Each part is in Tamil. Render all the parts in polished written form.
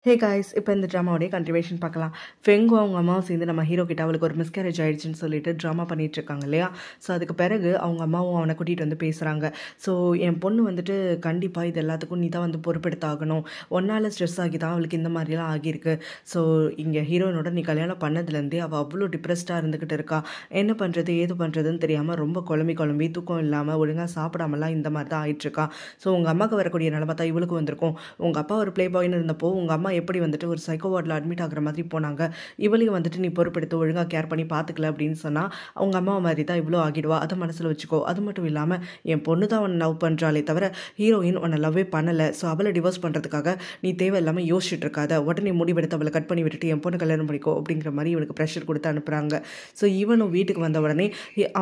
ஹே காய்ஸ், இப்போ இந்த ட்ராமாவோடைய கண்டினியூஷன் பார்க்கலாம். ஃபெங்கும் அவங்க அம்மாவும் சேர்ந்து நம்ம ஹீரோ கிட்ட அவளுக்கு ஒரு மிஸ்கேரேஜ் ஆயிடுச்சுன்னு சொல்லிட்டு ட்ராமா பண்ணிட்டு இருக்காங்க இல்லையா. ஸோ அதுக்கு பிறகு அவங்க அம்மாவும் அவனை கூட்டிகிட்டு வந்து பேசுகிறாங்க. ஸோ என் பொண்ணு வந்துட்டு கண்டிப்பாக இது எல்லாத்துக்கும் நீ தான் வந்து பொறுப்பெடுத்தாகணும். ஒன்றால் ஸ்ட்ரெஸ் ஆகி தான் அவளுக்கு இந்த மாதிரிலாம் ஆகியிருக்கு. ஸோ இங்கே ஹீரோயினோட நீ கல்யாணம் பண்ணதுலேருந்தே அவள் அவ்வளோ டிப்ரெஸ்டாக இருந்துக்கிட்டு இருக்கா. என்ன பண்ணுறது ஏது பண்ணுறதுன்னு தெரியாமல் ரொம்ப குழம்பி தூக்கம் இல்லாமல் ஒழுங்காக சாப்பிடாமலாம் இந்த மாதிரி தான் ஆயிட்டுருக்கா. ஸோ உங்கள் அம்மாவுக்கு வரக்கூடிய நிலமை தான் இவளுக்கு வந்திருக்கும். உங்கள் அப்பா ஒரு ப்ளே பாய்னு இருந்தப்போ உங்கள் அம்மா எப்படி வந்துட்டு ஒரு சைக்கோ வார்டில் அட்மிட் ஆகிற மாதிரி போனாங்க. இவளையும் வந்துட்டு நீ பொறுப்பெடுத்து ஒழுங்காக கேர் பண்ணி பார்த்துக்கல அப்படின்னு சொன்னால் அவங்க அம்மாவை மாதிரி தான் இவ்வளோ ஆகிடுவா. அதை மனசில் வச்சுக்கோ. அது மட்டும் இல்லாமல் என் பொண்ணு தான் உன்னை லவ் பண்ணுறாளே தவிர ஹீரோயின் உன்னை லவ்வே பண்ணலை. ஸோ அவளை டிவோர்ஸ் பண்ணுறதுக்காக நீ தேவையில்லாமல் யோசிச்சுட்டு இருக்காத. உடனே முடிவெடுத்து அவளை கட் பண்ணி விட்டுட்டு என் பொண்ணு கல்யாணம் பண்ணிக்கோ அப்படிங்கிற மாதிரி இவனுக்கு ப்ரெஷர் கொடுத்து அனுப்புகிறாங்க. ஸோ இவனும் வீட்டுக்கு வந்த உடனே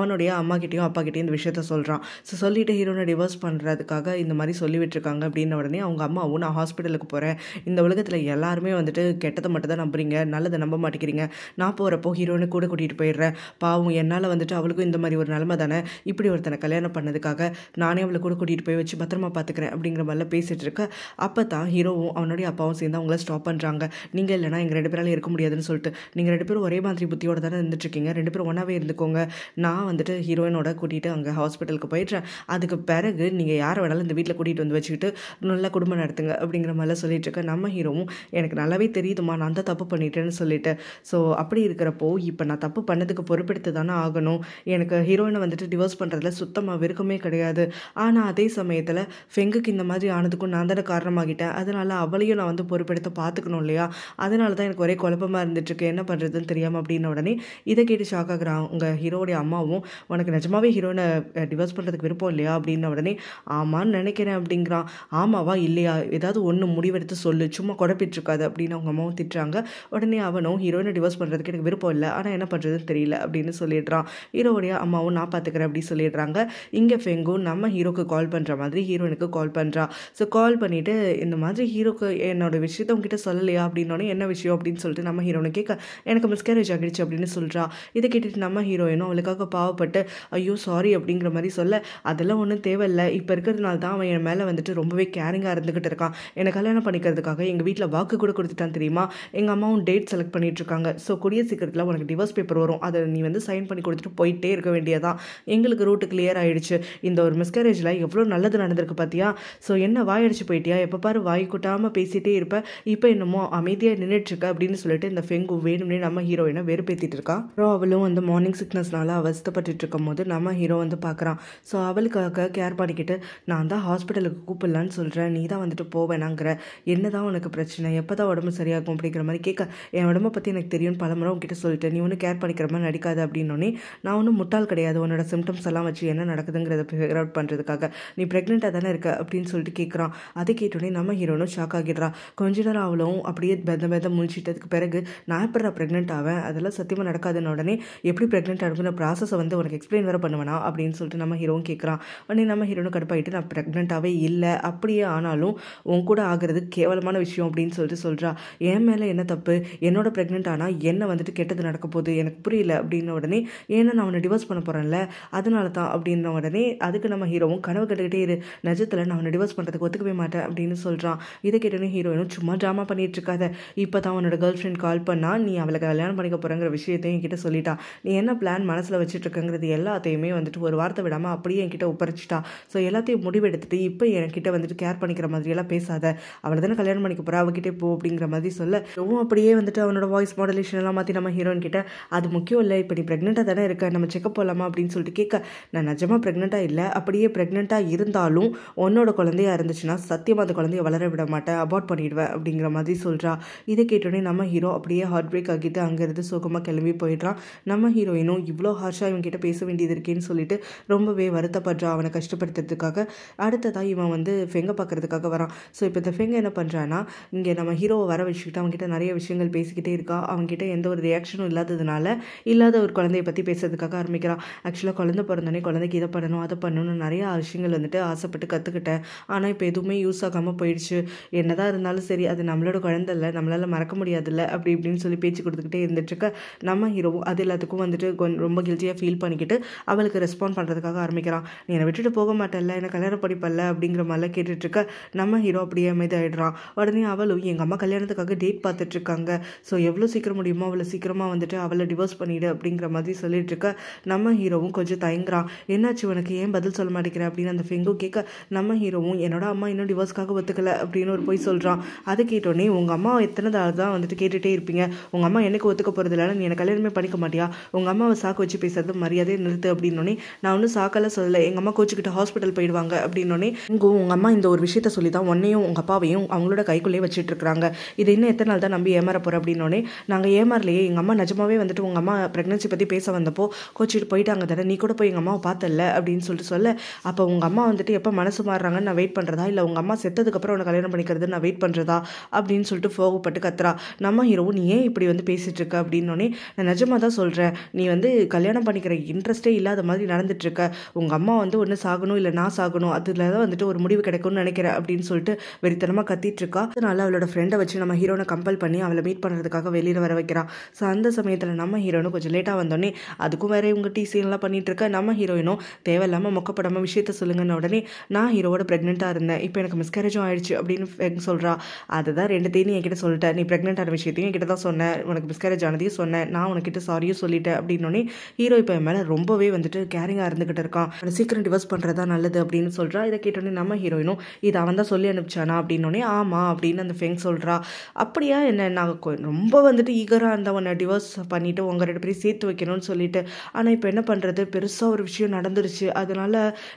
அவனுடைய அம்மா கிட்டேயும் அப்பா கிட்டேயும் இந்த விஷயத்த சொல்கிறான். ஸோ சொல்லிட்டு ஹீரோனை டிவோர்ஸ் பண்ணுறதுக்காக இந்த மாதிரி சொல்லிவிட்டுருக்காங்க. அப்படின்ன உடனே அவங்க அம்மாவும் நான் ஹாஸ்பிட்டலுக்கு போகிறேன், இந்த உலகத்தில் எல்லாருமே வந்துட்டு கெட்டதை மட்டும் தான் நம்புறீங்க, நல்லதை நம்ப மாட்டேங்கிறீங்க, நான் போகிறப்போ ஹீரோனை கூட கூட்டிகிட்டு போயிடுறேன், பாவம் என்னால் வந்துட்டு அவளுக்கும் இந்த மாதிரி ஒரு நிலமை தானே, இப்படி ஒருத்தனை கல்யாணம் பண்ணதுக்காக நானே அவளை கூட கூட்டிகிட்டு போய் வச்சு பத்திரமா பார்த்துக்கிறேன் அப்படிங்கிற மாதிரிலாம் பேசிகிட்டு இருக்க. அப்போ தான் ஹீரோவும் அவனுடைய அப்பாவும் சேர்ந்து அவங்கள ஸ்டாப் பண்ணுறாங்க. நீங்கள் இல்லைனா எங்கள் 2 பேரால் இருக்க முடியாதுன்னு சொல்லிட்டு, நீங்கள் 2 பேரும் ஒரே மாதிரி புத்தியோடு தானே இருந்துட்டுருக்கீங்க, 2 பேரும் ஒன்றாவே இருந்துக்கோங்க, நான் வந்துட்டு ஹீரோயினோட கூட்டிகிட்டு அங்கே ஹாஸ்பிட்டலுக்கு போயிடுறேன், அதுக்கு பிறகு நீங்கள் யாரை வேணாலும் இந்த வீட்டில் கூட்டிகிட்டு வந்து வச்சுக்கிட்டு நல்லா குடும்பம் நடத்துங்க அப்படிங்கிற மாதிரிலாம் சொல்லிட்டு இருக்க. நம்ம ஹீரோவும் எனக்கு நல்லாவே தெரியுதுமா நான் தான் தப்பு பண்ணிட்டேன்னு சொல்லிட்டு, ஸோ அப்படி இருக்கிறப்போ இப்போ நான் தப்பு பண்ணதுக்கு பொறுப்பெடுத்து தானே ஆகணும். எனக்கு ஹீரோயினை வந்துட்டு டிவோர்ஸ் பண்ணுறதுல சுத்தமாக விருப்பமே கிடையாது. ஆனால் அதே சமயத்தில் ஃபெங்குக்கு இந்த மாதிரி ஆனதுக்கும் நான் தானே காரணமாகிட்டேன், அதனால் அவளையும் நான் வந்து பொறுப்பெடுத்து பார்த்துக்கணும் இல்லையா, அதனால தான் எனக்கு ஒரே குழப்பமாக இருந்துட்டுருக்கு, என்ன பண்ணுறதுன்னு தெரியாமல். அப்படின்ன உடனே இதை கேட்டு ஷாக் ஆகுறான் உங்கள் ஹீரோடைய அம்மாவும். உனக்கு நிஜமாவே ஹீரோயினை டிவோர்ஸ் பண்ணுறதுக்கு விருப்பம் இல்லையா அப்படின்ன உடனே ஆமான்னு நினைக்கிறேன் அப்படிங்கிறான். ஆமாவா இல்லையா, ஏதாவது ஒன்று முடிவெடுத்து சொல்லு, சும்மா குழப்பிட்டுருக்காது அப்படின்னு அவங்க அம்மாவும் திட்டுறாங்க. உடனே அவனும் ஹீரோயினை டிவோர்ஸ் பண்ணுறதுக்கு எனக்கு விருப்பம் இல்லை, ஆனால் என்ன பண்ணுறதுன்னு தெரியல அப்படின்னு சொல்லிடுறான். ஹீரோடைய அம்மாவும் நான் பார்த்துக்கிறேன் அப்படி சொல்லிடுறாங்க. இங்கே ஃபெங்கும் நம்ம ஹீரோக்கு கால் பண்ணுற மாதிரி ஹீரோயினுக்கு கால் பண்ணுறா. ஸோ கால் பண்ணிவிட்டு இந்த மாதிரி ஹீரோக்கு என்னோட விஷயத்த உங்ககிட்ட சொல்லலையா அப்படின்னோடனே என்ன விஷயம் அப்படின்னு சொல்லிட்டு நம்ம ஹீரோனை கேட்க எனக்கு மிஸ்கேரேஜ் ஆகிடுச்சு அப்படின்னு சொல்கிறா. இதை கேட்டுட்டு நம்ம ஹீரோயினும் அவளுக்காக பாவப்பட்டு ஐயோ சாரி அப்படிங்கிற மாதிரி சொல்ல, அதெல்லாம் ஒன்றும் தேவையில்லை, இப்போ இருக்கிறதுனால தான் அவன் என் மேலே வந்துட்டு ரொம்பவே கேரிங்காக இருந்துக்கிட்டு இருக்கான், என்னை கல்யாணம் பண்ணிக்கிறதுக்காக எங்கள் வீட்டில் வாக்கு கூட கொடுத்துட்டான் தெரியுமா, எங்கள் அம்மாவும் டேட் செலக்ட் பண்ணிட்டு இருக்காங்க, ஸோ கூடிய சீக்கிரத்தில் உனக்கு டிவோர்ஸ் பேப்பர் வரும், அதை நீ வந்து சைன் பண்ணி கொடுத்துட்டு போயிட்டே இருக்க வேண்டியதான், எங்களுக்கு ரூட்டு கிளியர் ஆகிடுச்சு, இந்த ஒரு மிஸ்கேரேஜில் எவ்வளோ நல்லது நடந்திருக்கு பார்த்தியா, ஸோ என்ன வாயடிச்சு போயிட்டியா, எப்போ பாரு வாய் கூட்டாமல் பேசிகிட்டே இருப்ப, இப்போ என்னமோ அமைதியாக நின்றுட்டுருக்க அப்படின்னு சொல்லிட்டு இந்த ஃபெங்கு வேணும்னே நம்ம ஹீரோயினை வெறுப்பேற்றிட்டு இருக்கா. அப்புறம் அவளும் வந்து மார்னிங் சிக்னஸ்னால அவஸ்தப்பட்டு இருக்கும் போது நம்ம ஹீரோ வந்து பார்க்குறான். ஸோ அவளுக்காக கேர் பண்ணிக்கிட்டு நான் தான் ஹாஸ்பிட்டலுக்கு கூப்பிடலான்னு சொல்கிறேன், நீ தான் வந்துட்டு போவேனாங்கிற, என்ன தான் உனக்கு பிரச்சனை, எப்போ தான் உடம்பு சரியாகும் அப்படிங்கிற மாதிரி கேட்க, என் உடம்பை பற்றி எனக்கு தெரியும்னு பலமுறை உங்ககிட்ட சொல்லிட்டேன், நீ ஒன்றும் கேர் பண்ணிக்கிற மாதிரி நடிக்காது அப்படின்னோடனே, நான் ஒன்றும் முட்டாள் கிடையாது, உன்னோட சிம்டம்ஸ் எல்லாம் வச்சு என்ன நடக்குதுங்கிறத ஃபிகர் அவுட் பண்ணுறதுக்காக, நீ ப்ரெக்னெண்ட்டாக தானே இருக்க அப்படின்னு சொல்லிட்டு கேட்குறான். அதை கேட்டோடனே நம்ம ஹீரோனும் ஷாக் ஆகிடுறா. கொஞ்ச நேரம் அவளும் அப்படியே பெத முடிச்சிட்டதுக்கு பிறகு நான் எப்படா ப்ரெக்னென்ட் ஆவேன், அதெல்லாம் சத்தியமாக நடக்காதுன்னு உடனே எப்படி ப்ரெக்னென்ட் ஆகுங்கிற ப்ராசஸை வந்து உனக்கு எக்ஸ்பிளைன் வேறு பண்ணுவேனா அப்படின்னு சொல்லிட்டு நம்ம ஹீரோவும் கேட்குறான். உடனே நம்ம ஹீரோனும் கடுப்பாயிட்டு நான் ப்ரெக்னென்ட்டாகவே இல்லை, அப்படியே ஆனாலும் உன் கூட ஆகிறது கேவலமான விஷயம் அப்படின்னு சொல்லிட்டு சொல்கிறா. என் மேலே என்ன தப்பு, என்னோட ப்ரெக்னென்ட் ஆனால் என்ன வந்துட்டு கெட்டது நடக்க போகுது எனக்கு புரியல அப்படின்ன உடனே, ஏன்னா நான் அவனை டிவோர்ஸ் பண்ண போகிறேன்ல அதனால தான் அப்படின்ன உடனே, அதுக்கு நம்ம ஹீரோவும் கனவு கட்டுக்கிட்டே இரு, நிஜத்தில் நான் அவனை டிவோர்ஸ் பண்ணுறதுக்கு ஒத்துக்கவே மாட்டேன் அப்படின்னு சொல்கிறான். இதை கேட்டோன்னே ஹீரோயினும் சும்மா ட்ராமா பண்ணிட்டு இருக்காத, இப்போ தான் அவனோட கேர்ள் ஃப்ரெண்ட் கால் பண்ணா, நீ அவளை கல்யாணம் பண்ணிக்க போகிறங்கிற விஷயத்தையும் என்கிட்ட சொல்லிட்டா, நீ என்ன பிளான் மனசில் வச்சுட்டு இருக்கங்கிறது எல்லாத்தையுமே வந்துட்டு ஒரு வார்த்தை விடாமல் அப்படியே என்கிட்ட ஒப்படைச்சிட்டா, ஸோ எல்லாத்தையும் முடிவெடுத்துட்டு இப்போ என்கிட்ட வந்துட்டு கேர் பண்ணிக்கிற மாதிரியெல்லாம் பேசாத, அவளை தானே கல்யாணம் பண்ணிக்க போகிறா, அவகிட்டே போ அப்படிங்கிற மாதிரி சொல்ல, ரொம்ப அப்படியே வந்துட்டு அவனோட வாய்ஸ் மாடுலேஷன் எல்லாம் மாற்றி நம்ம ஹீரோயின் கிட்ட அது முக்கியம் இல்லை, இப்போ நீ ப்ரெக்னெண்ட்டாக தானே இருக்க, நம்ம செக்கப் போகலாமா அப்படின்னு சொல்லிட்டு கேட்க, நான் நிஜமாக ப்ரெக்னெண்ட்டாக இல்லை, அப்படியே ப்ரெக்னெண்ட்டாக இருந்தாலும் உன்னோட குழந்தையா இருந்துச்சுன்னா சத்தியமாக அந்த குழந்தைய வளர விட மாட்டேன், அபார்ட் பண்ணிடுவேன் அப்படிங்கிற மாதிரி சொல்கிறா. இதை கேட்டோடனே நம்ம ஹீரோ அப்படியே ஹார்ட் பிரேக் ஆகிட்டு அங்கேருந்து சோகமாக கிளம்பி போயிடுறான். நம்ம ஹீரோயினும் இவ்வளோ ஹார்ஷாக இவன்கிட்ட பேச வேண்டியது இருக்கேன்னு சொல்லிட்டு ரொம்பவே வருத்தப்படுறா அவனை கஷ்டப்படுத்துறதுக்காக. அடுத்ததாக இவன் வந்து ஃபெங்கை பார்க்குறதுக்காக வரான். ஸோ இப்போ இந்த ஃபெங்கை என்ன பண்ணுறான்னா, இங்கே நம்ம ஹீரோவை வர வச்சுக்கிட்டு அவங்ககிட்ட நிறைய விஷயங்கள் பேசிக்கிட்டே இருக்கா. அவங்ககிட்ட எந்த ஒரு ரியாக்ஷனும் இல்லாததுனால இல்லாத ஒரு குழந்தைய பற்றி பேசுறதுக்காக ஆரம்பிக்கிறான். ஆக்சுவலாக குழந்தை பிறந்தோடனே குழந்தைக்கு இதை பண்ணணும் அதை பண்ணணும்னு நிறையா விஷயங்கள் வந்துட்டு ஆசைப்பட்டு கற்றுக்கிட்டேன், ஆனால் இப்போ எதுவுமே யூஸ் ஆகாமல் போயிடுச்சு, என்னதான் இருந்தாலும் சரி அது நம்மளோட குழந்தை இல்லை, நம்மளால் மறக்க முடியாதுல்ல அப்படி இப்படின்னு சொல்லி பேச்சு கொடுத்துக்கிட்டே இருந்துட்டுருக்க. நம்ம ஹீரோவும் அது எல்லாத்துக்கும் வந்துட்டு ரொம்ப கில்ட்டியாக ஃபீல் பண்ணிக்கிட்டு அவளுக்கு ரெஸ்பாண்ட் பண்ணுறதுக்காக ஆரம்பிக்கிறான். நீ என்னை விட்டுட்டு போக மாட்டேல்ல, என்னை கல்யாணம் படிப்பல்ல அப்படிங்கிற மாதிரிலாம் கேட்டுட்ருக்க. நம்ம ஹீரோ அப்படியே அமைதியாகிடுறான். உடனே அவளும் அவளும் எங்கள் அம்மா கல்யாணத்துக்காக டேட் பார்த்துட்ருக்காங்க, ஸோ எவ்வளோ சீக்கிரம் முடியுமோ அவ்வளோ சீக்கிரமாக வந்துட்டு அவளை டிவோர்ஸ் பண்ணிவிடு அப்படிங்கிற மாதிரி சொல்லிட்டு இருக்க நம்ம ஹீரோவும் கொஞ்சம் தயங்குறான். என்னாச்சு உனக்கு, ஏன் பதில் சொல்ல மாட்டேங்கிறேன் அப்படின்னு அந்த ஃபெங்கு கேட்க நம்ம ஹீரோவும் என்னோட அம்மா இன்னும் டிவோர்ஸ்க்காக ஒத்துக்கலை அப்படின்னு ஒரு போய் சொல்கிறான். அதை கேட்டோடனே உங்கள் அம்மா எத்தனை தான் வந்துட்டு கேட்டுகிட்டே இருப்பீங்க, உங்கள் அம்மா எனக்கு ஒத்துக்க போகிறது இல்லை, நீ எனக்கு கல்யாணமே பண்ணிக்க மாட்டியா, உங்கள் அம்மாவை சாக்கு வச்சு பேசுறது மரியாதையை நிறுத்து அப்படின்னோடனே நான் ஒன்றும் சாக்கெல்லாம் சொல்லலை, எங்கள் அம்மா கோச்சுக்கிட்டு ஹாஸ்பிட்டல் போயிடுவாங்க அப்படின்னோடனே உங்கள் அம்மா இந்த ஒரு விஷயத்த சொல்லி தான் உன்னையும் உங்கள் அப்பாவையும் அவங்களோட கைக்குள்ளேயே வச்சுட்டு இருக்காங்க, இது இன்னும் எத்தனை நாள் தான் நம்பி ஏமாற போகிற அப்படின்னோடனே நாங்கள் ஏமாறலையே, எங்கள் அம்மா நிஜமாவே வந்துட்டு உங்கள் அம்மா ப்ரெக்னன்சி பற்றி பேச வந்தப்போ கோச்சிட்டு போயிட்டாங்க தானே, நீ கூட போய் எங்கள் அம்மாவை பார்த்தல அப்படின்னு சொல்லிட்டு சொல்ல, அப்போ உங்கள் அம்மா வந்துட்டு எப்போ மனசு மாறுறாங்கன்னு நான் வெயிட் பண்ணுறதா, இல்லை உங்கள் அம்மா செத்ததுக்கப்புறம் உன்னை கல்யாணம் பண்ணிக்கிறது நான் வெயிட் பண்ணுறதா அப்படின்னு சொல்லிட்டு கோவப்பட்டு கத்துறா. நம்ம ஹீரோவும் நீ ஏன் இப்படி வந்து பேசிகிட்டு இருக்க அப்படின்னோடனே நான் நிஜமாக தான் சொல்கிறேன், நீ வந்து கல்யாணம் பண்ணிக்கிற இன்ட்ரெஸ்டே இல்லாத மாதிரி நடந்துட்டுருக்க, உங்கள் அம்மா வந்து ஒன்று சாகணும் இல்லை நான் சாகணும், அதில் தான் வந்துட்டு ஒரு முடிவு கிடைக்கும்னு நினைக்கிறேன் அப்படின்னு சொல்லிட்டு வெறித்தனமாக கத்திட்டு இருக்கா. அதனால அவளோட ஃப்ரெண்டை வச்சு நம்ம ஹீரோனை கம்பல் பண்ணி அவளை மீட் பண்ணுறதுக்காக வெளியில் வர வைக்கிறான். ஸோ அந்த சமயத்தில் நம்ம ஹீரோனும் கொஞ்சம் லேட்டாக வந்தோடனே அதுக்கும் வேற இவங்க டீசீன்லாம் பண்ணிட்டு இருக்க, நம்ம ஹீரோயினும் தேவையில்லாமல் மொக்கப்படாமல் விஷயத்த சொல்லுங்கன்னு உடனே நான் ஹீரோவோட ப்ரெக்னெண்ட்டாக இருந்தேன், இப்போ எனக்கு மிஸ்கேரேஜும் ஆயிடுச்சு அப்படின்னு சொல்கிறா. அதை தான் ரெண்டுத்தையும் நீ என்கிட்ட சொல்லிட்டேன், நீ ப்ரெக்னென்ட் ஆன விஷயத்தையும் என்கிட்ட தான் சொன்னேன், உனக்கு மிஸ்கேரேஜ் ஆனதையும் சொன்னேன், நான் உனக்கிட்ட சாரியும் சொல்லிட்டேன் அப்படின்னோடனே ஹீரோ இப்போ என் மேலே ரொம்பவே வந்துட்டு கேரிங்காக இருந்துகிட்டு இருக்கான், சீக்கிரம் டிவோர்ஸ் பண்ணுறதா நல்லது அப்படின்னு சொல்கிறா. இதை கேட்டோடனே நம்ம ஹீரோயினும் இது அவன் தான் சொல்லி அனுப்பிச்சானா அப்படின்னோடனே ஆமாம் அப்படின்னு அந்த ஃபெங் சொல்கிறா. அப்படியா என்ன, நாங்கள் ரொம்ப வந்துட்டு ஈகராக இருந்தவனை டிவோர்ஸ் பண்ணிவிட்டு உங்கள் ரெண்டு பேரும் சேர்த்து வைக்கணும்னு சொல்லிட்டு, ஆனால் இப்போ என்ன பண்ணுறது, பெருசாக ஒரு விஷயம் நடந்துருச்சு, அதனால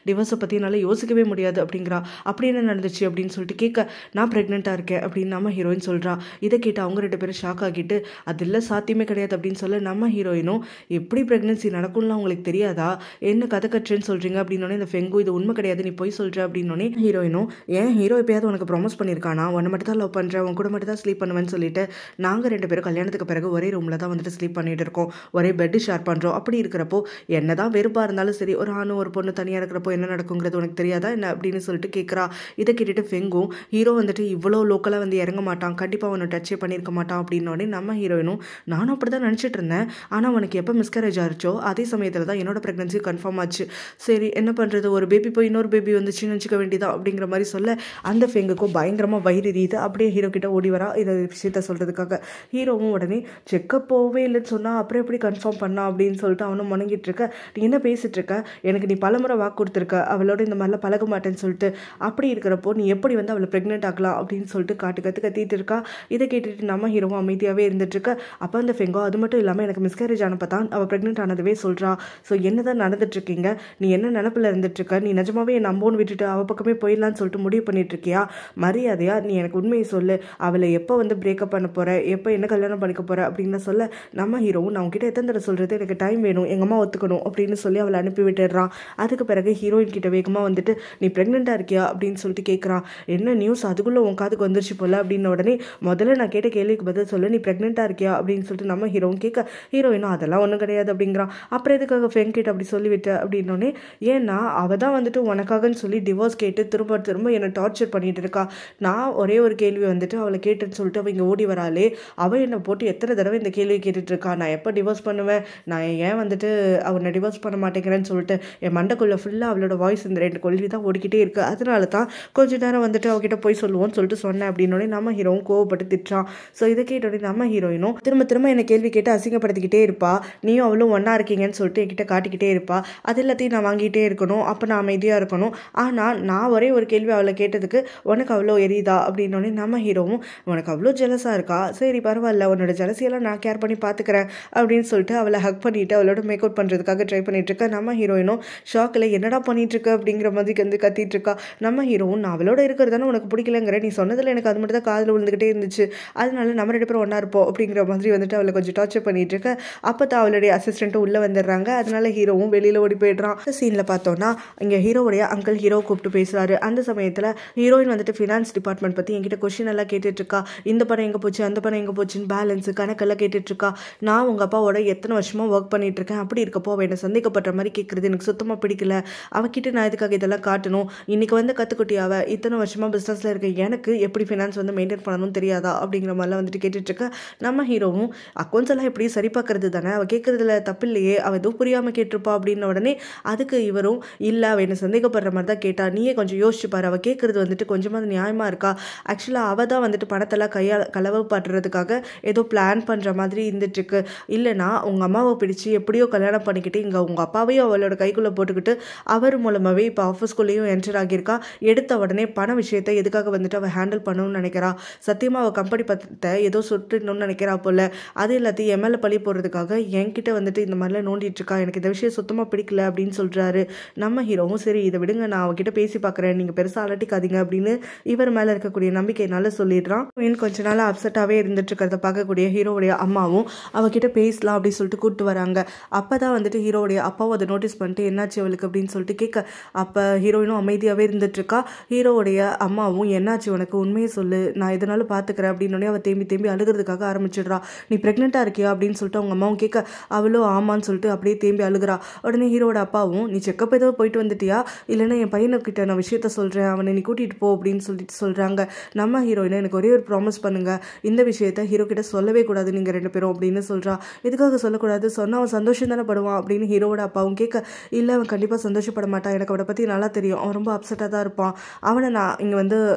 டிவோர்ஸை பற்றி என்னால் யோசிக்கவே முடியாது அப்படிங்கிறா. அப்படி என்ன நடந்துச்சு அப்படின்னு சொல்லிட்டு கேட்க நான் ப்ரெக்னெண்ட்டாக இருக்கேன் அப்படின்னு நம்ம ஹீரோயின் சொல்கிறா. இதை கேட்டு அவங்க ரெண்டு பேரும் ஷாக் ஆகிட்டு அது இல்லை சாத்தியமே கிடையாது அப்படின்னு சொல்ல நம்ம ஹீரோயினும் எப்படி ப்ரெக்னன்சி நடக்கும்லாம் உங்களுக்கு தெரியாதா, என்ன கதை கட்டுறேன்னு சொல்கிறீங்க அப்படின்னோடனே இந்த ஃபெங்கு இது உண்மை கிடையாது நீ போய் சொல்கிற அப்படின்னோடனே ஹீரோயினும் ஏன் ஹீரோ எப்பயாவது உனக்கு ப்ராமிஸ் பண்ணியிருக்கானா, உன்னை மட்டும் தான் லவ் பண்ணுறேன், உன் கூட மட்டும் தான் ஸ்லீப் பண்ணுவேன்னு சொல்லிட்டு நாங்கள் ரெண்டு பேரும் கல்யாணத்துக்கு பிறகு ஒரே ரூமில் தான் வந்துட்டு ஸ்லீப் பண்ணிட்டு இருக்கோம், ஒரே பெட்டு ஷேர் பண்ணுறோம், அப்படி இருக்கிறப்போ என்ன தான் வெறுப்பாக இருந்தாலும் சரி ஒரு ஆணும் ஒரு பொண்ணு தனியாக இருக்கிறப்போ என்ன நடக்குங்கிறது உனக்கு தெரியாதா என்ன அப்படின்னு சொல்லிட்டு கேட்குறா. இதை கேட்டுட்டு ஃபெங்கும் ஹீரோ வந்துட்டு இவ்வளோ லோக்கலாக வந்து இறங்க மாட்டான், கண்டிப்பாக அவனை டச்சே பண்ணியிருக்க மாட்டான் அப்படின்னோடனே நம்ம ஹீரோயினும் நானும் அப்படி தான் நினச்சிட்டு இருந்தேன், ஆனால் உனக்கு எப்போ மிஸ்கேரேஜ் ஆச்சோ அதே சமயத்தில் தான் என்னோட ப்ரெக்னன்சி கன்ஃபார்ம் ஆச்சு, சரி என்ன பண்ணுறது, ஒரு பேபி போய் இன்னொரு பேபி வந்துச்சுன்னு நினச்சிக்க வேண்டியதா அப்படிங்கிற மாதிரி சொல்ல அந்த ஃபெங்குக்கும் பயங்கரமாக வயிறு எரியுது. அப்படியே ஹீரோ கிட்ட ஓடி வரா இதை விஷயத்த சொல்கிறதுக்காக. ஹீரோவும் உடனே செக்கப் போகவே இல்லைன்னு சொன்னால் அப்புறம் எப்படி கன்ஃபார்ம் பண்ணா அப்படின்னு சொல்லிட்டு அவனும் முணங்கிட்டு இருக்க, நீ என்ன பேசிட்டு இருக்க, எனக்கு நீ பலமுறை வாக்கு கொடுத்துருக்க அவளோட இந்த மாதிரிலாம் பழக மாட்டேன்னு சொல்லிட்டு, அப்படி இருக்கிறப்போ நீ எப்படி வந்து அவளை ப்ரெக்னென்ட் ஆக்கலாம் அப்படின்னு சொல்லிட்டு கத்திட்டு இருக்கா. இதை கேட்டுட்டு நம்ம ஹீரோவும் அமைதியாகவே இருந்துட்டு இருக்க. அப்போ அந்த ஃபெங்கோ அது மட்டும் இல்லாமல் எனக்கு மிஸ்கேரேஜ் ஆனப்போ தான் அவள் ப்ரெக்னென்ட் ஆனதுவே சொல்கிறா, ஸோ என்ன தான் நடந்துட்டு இருக்கீங்க, நீ என்ன நினப்பில் இருந்துட்டு இருக்க, நீ நிஜமாவே என் நம்போன்னு விட்டுட்டு அவள் பக்கமே போயிடலான்னு சொல்லிட்டு முடிவு பண்ணிட்டு இருக்கியா, மரியாதையா நீ எனக்கு உண்மையை சொல்லு, அவளை எப்போ வந்து பிரேக்கப் பண்ண போகிற, எப்போ என்ன கல்யாணம் பண்ணிக்க போகிற அப்படின்னு சொல்ல நம்ம ஹீரோவும் நான் உங்ககிட்ட எத்தனை தடவை சொல்கிறது, எனக்கு டைம் வேணும், எங்கள் அம்மா ஒத்துக்கணும் அப்படின்னு சொல்லி அவளை அனுப்பி விட்டுடுறான். அதுக்கு பிறகு ஹீரோயின் கிட்ட வேகமாக வந்துட்டு நீ ப்ரெக்னெண்ட்டாக இருக்கியா அப்படின்னு சொல்லிட்டு கேட்குறான். என்ன நியூஸ் அதுக்குள்ளே உன் காதுக்கு வந்துருச்சு போல அப்படின்ன உடனே முதல்ல நான் கேட்ட கேள்விக்கு பதில் சொல்லு, நீ ப்ரெக்னெண்ட்டாக இருக்கியா அப்படின்னு சொல்லிட்டு நம்ம ஹீரோவும் கேட்க ஹீரோயினும் அதெல்லாம் ஒன்றும் கிடையாது அப்படிங்கிறான். அப்புறம் எதுக்காக ஃபெங் கிட்ட அப்படி சொல்லிவிட்ட அப்படின்னோடனே ஏன்னா அவள் தான் வந்துட்டு உனக்காகன்னு சொல்லி டிவோர்ஸ் கேட்டு திரும்ப திரும்ப என்னை டார்ச்சர் பண்ணிட்டு இருக்கா, நான் ஒரே ஒரு கேள்வி வந்துட்டு அவளை கேட்டுன்னு சொல்லிட்டு அவள் இங்கே ஓடி வராளே, அவள் என்னை போட்டு எத்தனை தடவை இந்த கேள்வியை கேட்டுட்டு இருக்கா, நான் எப்போ டிவோர்ஸ் பண்ணுவேன், நான் ஏன் வந்துட்டு அவனை டிவோர்ஸ் பண்ண மாட்டேங்கிறேன்னு சொல்லிட்டு என் மண்டைக்குள்ளே ஃபுல்லாக அவளோட வாய்ஸ் இந்த ரெண்டு கேள்வி தான் ஓடிக்கிட்டே இருக்குது, அதனால தான் கொஞ்ச நேரம் வந்துட்டு அவகிட்ட போய் சொல்லுவோன்னு சொல்லிட்டு சொன்னேன் அப்படின்னோடனே நம்ம ஹீரோவும் கோவப்பட்டு திட்டுறான். ஸோ இதை கேட்டோடனே நம்ம ஹீரோயினும் திரும்ப திரும்ப என்னை கேள்வி கேட்டு அசிங்கப்படுத்திக்கிட்டே இருப்பா, நீயும் அவளும் ஒன்றா இருக்கீங்கன்னு சொல்லிட்டு என்கிட்ட காட்டிக்கிட்டே இருப்பா, அது எல்லாத்தையும் நான் வாங்கிட்டே இருக்கணும், அப்போ நான் அமைதியாக இருக்கணும், ஆனால் நான் ஒரே ஒரு கேள்வி அவளை கேட்டதுக்கு உனக்கு அவ்வளோ எரியுதா அப்படின்னோடனே நம்ம ஹீரோவும் உனக்கு அவ்வளோ ஜெலஸாக இருக்கா, சரி பரவாயில்ல உன்னோட ஜெலசியெல்லாம் நான் கேர் பண்ணி பார்த்துக்கிறேன் அப்படின்னு சொல்லிட்டு அவளை ஹக் பண்ணிவிட்டு அவளோட மேக் அவுட் பண்ணுறதுக்காக ட்ரை பண்ணிட்டு இருக்கா. நம்ம ஹீரோயினும் ஷாக்கில் என்னடா பண்ணிட்டு இருக்க அப்படிங்கிற மாதிரி வந்து கத்திட்டு இருக்கா. நம்ம ஹீரோவும் நான் அவளோட இருக்கிறதானே உனக்கு பிடிக்கலங்கிற, நீ சொன்னதில் எனக்கு அது மட்டும் தான் காதில் விழுந்துகிட்டே இருந்துச்சு, அதனால நம்ம ரெண்டு பேரும் ஒன்றா இருப்போம் அப்படிங்கிற மாதிரி வந்துட்டு அவளை கொஞ்சம் டார்ச்சர் பண்ணிட்டு இருக்க. அப்போ தான் அவளுடைய அசிஸ்டண்ட்டும் உள்ளே வந்துடுறாங்க, அதனால ஹீரோவும் வெளியில் ஓடி போயிடுறான். அந்த சீனில் பார்த்தோன்னா இங்கே ஹீரோவுடைய அங்கிள் ஹீரோ கூப்பிட்டு பேசுகிறாரு. அந்த சமயத்தில் ஹீரோயின் வந்துட்டு ஃபினான்ஸ் டிபார்ட்மெண்ட் பற்றி என்கிட்ட கொஸ்டின் எல்லாம் கேட்டுட்டு இருக்கா, இந்த பணம் எங்கே போச்சு அந்த பணம் எங்கே போச்சுன்னு பேலன்ஸு கணக்கெல்லாம் கேட்டுட்டு இருக்கா. நான் உங்கள் அப்பாவோட எத்தனை வருஷமாக ஒர்க் பண்ணிட்டு இருக்கேன், அப்படி இருக்கப்போ அவள் என்னை சந்தேகப்படுற மாதிரி கேட்குறது எனக்கு சுத்தமாக பிடிக்கல, அவகிட்ட நான் இதுக்காக இதெல்லாம் காட்டணும், இன்னைக்கு வந்து கற்றுக்குட்டி அவள் இத்தனை வருஷமாக பிஸ்னஸில் இருக்க எனக்கு எப்படி ஃபினான்ஸ் வந்து மெயின்டைன் பண்ணணும்னு தெரியாதா அப்படிங்கிற மாதிரிலாம் வந்துட்டு கேட்டுட்ருக்க. நம்ம ஹீரோவும் அக்கௌண்ட்ஸ் எல்லாம் எப்படி சரி பார்க்கறது தானே, அவள் கேட்குறதுல தப்பு இல்லையே, அவள் எதுவும் புரியாமல் கேட்டிருப்பா அப்படின்ன உடனே அதுக்கு இவரும் இல்லை அவள் என்னை சந்தேகப்படுற மாதிரி தான் கேட்டா, நீயே கொஞ்சம் யோசிச்சு பாரு, அவள் கேட்குறது வந்துட்டு கொஞ்சமாக நியாயமாக இருக்கா, ஆக்சுவலாக அவள் தான் வந்துட்டு பணத்தெல்லாம் களவு பண்ணுறதுக்காக ஏதோ பிளான் பண்ணுற மாதிரி இருந்துட்டுருக்கு. இல்லைனா உங்கள் அம்மாவை பிடிச்சி எப்படியோ கல்யாணம் பண்ணிக்கிட்டு இங்கே உங்கள் அப்பாவையும் அவளோட கைக்குள்ளே போட்டுக்கிட்டு அவர் மூலமாகவே இப்போ ஆஃபீஸ்குள்ளேயும் என்டர் ஆகியிருக்கா. எடுத்த உடனே பண விஷயத்தை எதுக்காக வந்துட்டு அவள் ஹேண்டில் பண்ணணும்னு நினைக்கிறா. சத்தியமாக அவள் கம்பெனி பத்தை ஏதோ சுட்டுணும்னு நினைக்கிறா போல். அது எல்லாத்தையும் எம்எல்ஏ பழி போடுறதுக்காக என்கிட்ட வந்துட்டு இந்த மாதிரிலாம் நோண்டிட்டுருக்கா. எனக்கு இந்த விஷயம் சுத்தமாக பிடிக்கல அப்படின்னு சொல்கிறாரு. நம்ம ஹீரோவும் சரி இதை விடுங்க, நான் அவகிட்ட பேசி பார்க்குறேன், நீங்கள் பெருசாக அலட்டிக்காதீங்க அப்படின்னு இவர் மேலே இருக்கக்கூடிய நம்பிக்கையினால சொல்லிடுறான். கொஞ்ச நாள் அப்செட்டாகவே இருந்துட்டு இருக்கிறத பார்க்கக்கூடிய ஹீரோவுடைய அம்மாவும் அவகிட்ட பேசலாம் அப்படின்னு சொல்லிட்டு கூப்பிட்டு வராங்க. அப்போ தான் வந்துட்டு ஹீரோவுடைய அப்பாவும் அதை நோட்டீஸ் பண்ணிட்டு என்னாச்சு அவளுக்கு அப்படின்னு சொல்லிட்டு கேட்க, அப்போ ஹீரோயினும் அமைதியாகவே இருந்துட்டுருக்கா. ஹீரோவுடைய அம்மாவும் என்னாச்சு உனக்கு, உண்மையை சொல்லு, நான் எதனாலும் பார்த்துக்கிறேன் அப்படின்னு அவள் தேம்பி அழுகிறதுக்காக ஆரம்பிச்சிடுறா. நீ ப்ரெக்னெண்ட்டாக இருக்கியா அப்படின்னு சொல்லிட்டு அவங்க அம்மாவும் கேட்க, அவளும் ஆமான்னு சொல்லிட்டு அப்படியே தேம்பி அழுகிறா. உடனே ஹீரோட அப்பாவும் நீ செக்கப் ஏதோ போயிட்டு வந்துட்டியா, இல்லைன்னா என் பையனுக்கிட்ட நான் விஷயத்த சொல்கிறேன், அவனை நீ கூட்டிகிட்டு போ அப்படின்னு சொல்லிட்டு சொல்கிறாங்க. நம்ம ஹீரோயினை எனக்கு ஒரே ஒரு ப்ராமிஸ் பண்ணுங்க, இந்த விஷயத்த ஹீரோ கிட்ட சொல்லவே கூடாது நீங்கள் 2 பேரும் அப்படின்னு சொல்கிறா. எதுக்காக சொல்லக்கூடாது, சொன்னால் அவன் சந்தோஷம் தானே படுவான் அப்படின்னு ஹீரோவோட அப்பாவும் கேட்க, இல்லை அவன் கண்டிப்பாக சந்தோஷப்பட மாட்டான், எனக்கு அவனை பற்றி நல்லா தெரியும், அவன் ரொம்ப அப்செட்டாக தான் இருப்பான், அவனை நான் இங்கே வந்து